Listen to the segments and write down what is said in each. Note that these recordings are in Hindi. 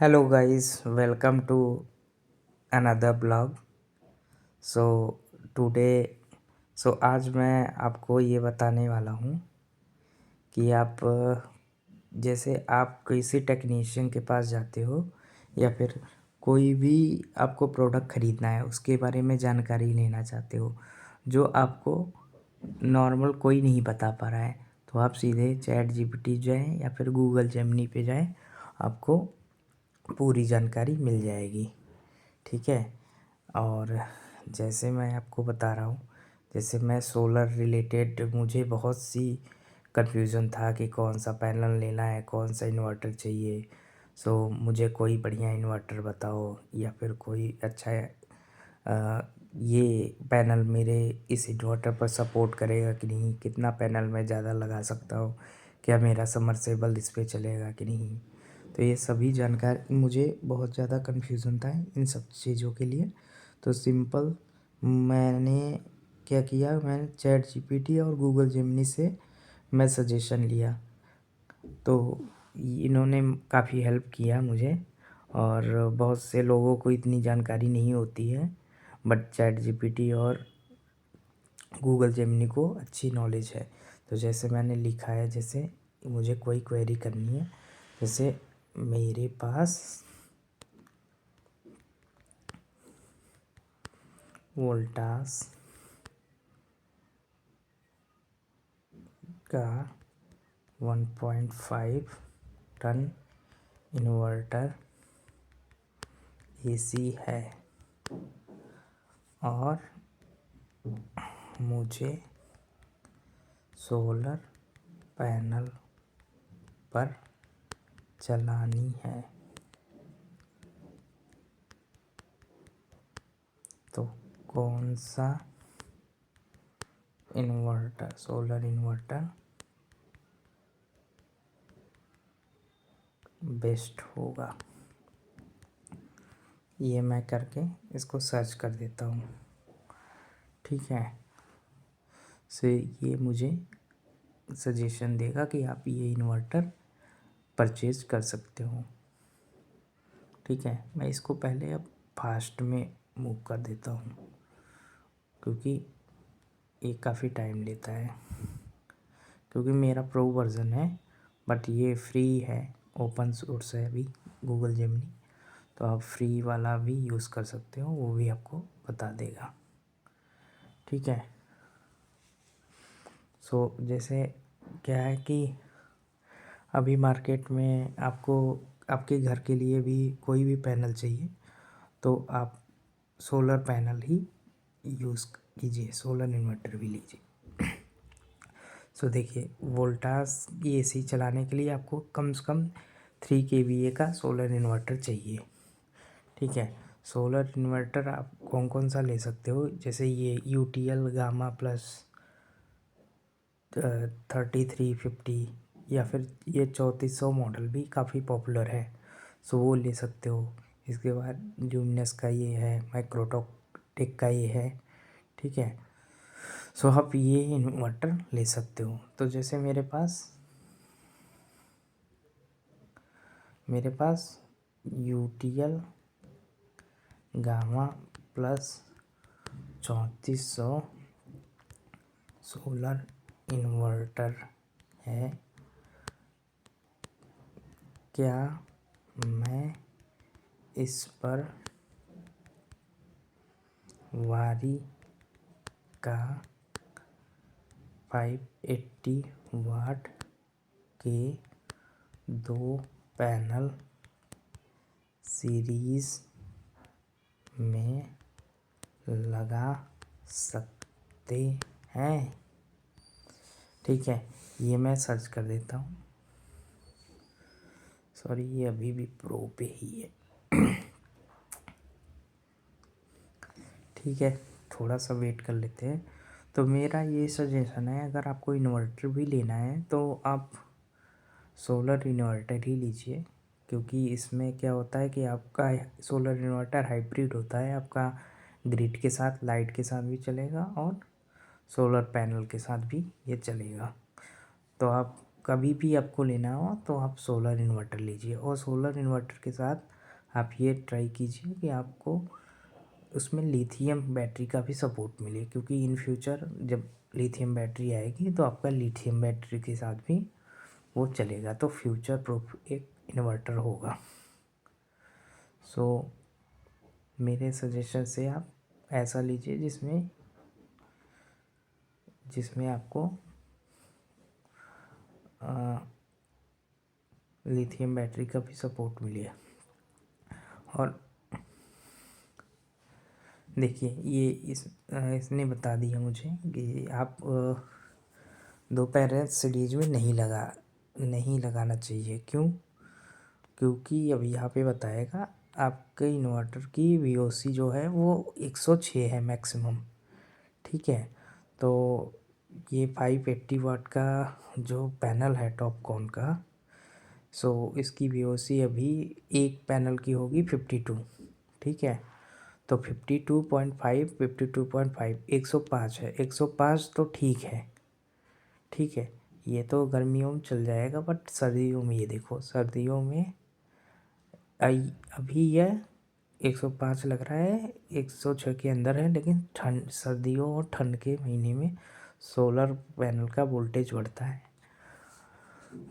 Hello guys, welcome to another blog. So today आज मैं आपको ये बताने वाला हूँ कि जैसे आप किसी टेक्नीशियन के पास जाते हो या फिर कोई भी आपको प्रोडक्ट ख़रीदना है, उसके बारे में जानकारी लेना चाहते हो जो आपको नॉर्मल कोई नहीं बता पा रहा है, तो आप सीधे चैट जीपीटी जाएँ या फिर गूगल जेमिनी पे जाएँ, आपको पूरी जानकारी मिल जाएगी। ठीक है। और जैसे मैं आपको बता रहा हूँ, जैसे मैं सोलर रिलेटेड मुझे बहुत सी कन्फ्यूज़न था कि कौन सा पैनल लेना है, कौन सा इन्वर्टर चाहिए। मुझे कोई बढ़िया इन्वर्टर बताओ या फिर कोई अच्छा ये पैनल मेरे इस इन्वर्टर पर सपोर्ट करेगा कि नहीं, कितना पैनल मैं ज़्यादा लगा सकता हूँ, क्या मेरा समरसेबल इस पे चलेगा कि नहीं। तो ये सभी जानकारी मुझे बहुत ज़्यादा कन्फ्यूज़न था इन सब चीज़ों के लिए। तो सिंपल मैंने क्या किया, मैंने चैट जीपीटी और गूगल जेमिनी से मैं सजेशन लिया, तो इन्होंने काफ़ी हेल्प किया मुझे। और बहुत से लोगों को इतनी जानकारी नहीं होती है, बट चैट जीपीटी और गूगल जेमिनी को अच्छी नॉलेज है। तो जैसे मैंने लिखा है, जैसे मुझे कोई क्वेरी करनी है, जैसे मेरे पास वोल्टास का 1.5 टन इन्वर्टर एसी है और मुझे सोलर पैनल पर चलानी है, तो कौन सा सोलर इन्वर्टर बेस्ट होगा। ये मैं करके इसको सर्च कर देता हूँ। ठीक है। ये मुझे सजेशन देगा कि आप ये इन्वर्टर परचेज कर सकते हो। ठीक है, मैं इसको पहले अब फास्ट में मूव कर देता हूँ, क्योंकि ये काफ़ी टाइम लेता है, क्योंकि मेरा प्रो वर्ज़न है, बट ये फ्री है, ओपन सोर्स है अभी गूगल जेमिनी। तो आप फ्री वाला भी यूज़ कर सकते हो, वो भी आपको बता देगा। ठीक है। जैसे क्या है कि अभी मार्केट में आपको आपके घर के लिए भी कोई भी पैनल चाहिए, तो आप सोलर पैनल ही यूज़ कीजिए, सोलर इन्वर्टर भी लीजिए। देखिए, वोल्टास की एसी चलाने के लिए आपको कम से कम 3 kVA का सोलर इन्वर्टर चाहिए। ठीक है। सोलर इन्वर्टर आप कौन कौन सा ले सकते हो, जैसे ये UTL गामा प्लस 3350 या फिर ये 3400 मॉडल भी काफ़ी पॉपुलर है, वो ले सकते हो। इसके बाद ल्यूमिनस का ये है, माइक्रोटेक का ये है। ठीक है। आप ये इन्वर्टर ले सकते हो। तो जैसे मेरे पास UTL gamma plus 3400 solar inverter है। क्या मैं इस पर वारी का 580 वाट के 2 पैनल सीरीज़ में लगा सकते हैं? ठीक है, ये मैं सर्च कर देता हूँ। सॉरी, ये अभी भी प्रो पे ही है। ठीक है, थोड़ा सा वेट कर लेते हैं। तो मेरा ये सजेशन है, अगर आपको इन्वर्टर भी लेना है तो आप सोलर इन्वर्टर ही लीजिए, क्योंकि इसमें क्या होता है कि आपका सोलर इन्वर्टर हाइब्रिड होता है, आपका ग्रिड के साथ, लाइट के साथ भी चलेगा और सोलर पैनल के साथ भी ये चलेगा। तो आप कभी भी आपको लेना हो तो आप सोलर इन्वर्टर लीजिए, और सोलर इन्वर्टर के साथ आप ये ट्राई कीजिए कि आपको उसमें लिथियम बैटरी का भी सपोर्ट मिले, क्योंकि इन फ्यूचर जब लिथियम बैटरी आएगी तो आपका लिथियम बैटरी के साथ भी वो चलेगा, तो फ्यूचर प्रूफ एक इन्वर्टर होगा। सो मेरे सजेशन से आप ऐसा लीजिए जिसमें आपको लिथियम बैटरी का भी सपोर्ट मिले। और देखिए ये इसने बता दिया मुझे कि आप दोपहर सीरीज में नहीं लगाना चाहिए। क्यों? क्योंकि अब यहाँ पे बताएगा आपके इन्वर्टर की VOC जो है वो 106 है मैक्सिमम। ठीक है, तो ये 580 वाट का जो पैनल है टॉपकॉन का, सो इसकी VOC अभी एक पैनल की होगी 52। ठीक है, तो 52.5 52.5 105 है। 105 तो ठीक है, ठीक है, ये तो गर्मियों में चल जाएगा, बट सर्दियों में ये देखो, सर्दियों में अभी यह 105 लग रहा है, 106 के अंदर है, लेकिन ठंड, सर्दियों और ठंड के महीने में सोलर पैनल का वोल्टेज बढ़ता है।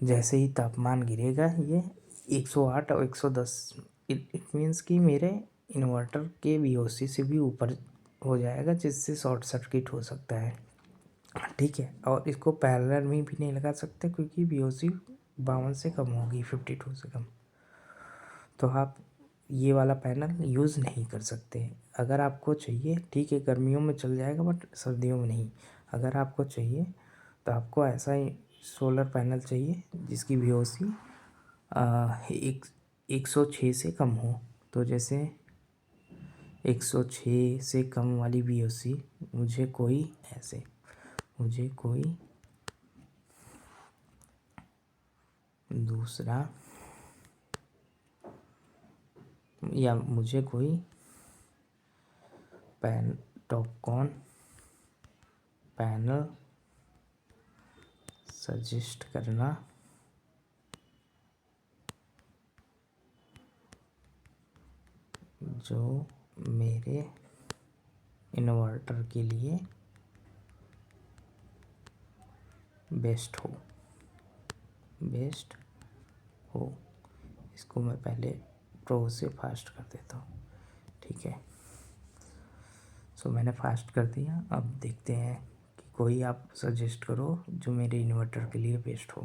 जैसे ही तापमान गिरेगा ये 108 और 110, इट मीन्स कि मेरे इन्वर्टर के VOC से भी ऊपर हो जाएगा, जिससे शॉर्ट सर्किट हो सकता है। ठीक है, और इसको पैरेलल में भी नहीं लगा सकते क्योंकि VOC 52 से कम होगी, 52 से कम, तो आप ये वाला पैनल यूज़ नहीं कर सकते। अगर आपको चाहिए, ठीक है, गर्मियों में चल जाएगा बट सर्दियों में नहीं। अगर आपको चाहिए तो आपको ऐसा ही सोलर पैनल चाहिए जिसकी VOC 106 से कम हो। तो जैसे 106 से कम वाली VOC मुझे कोई दूसरा, या मुझे कोई टॉपकॉन पैनल सजेस्ट करना जो मेरे इन्वर्टर के लिए बेस्ट हो। इसको मैं पहले प्रो से फास्ट कर देता हूँ। ठीक है, सो मैंने फास्ट कर दिया। अब देखते हैं कि कोई आप सजेस्ट करो जो मेरे इन्वर्टर के लिए बेस्ट हो।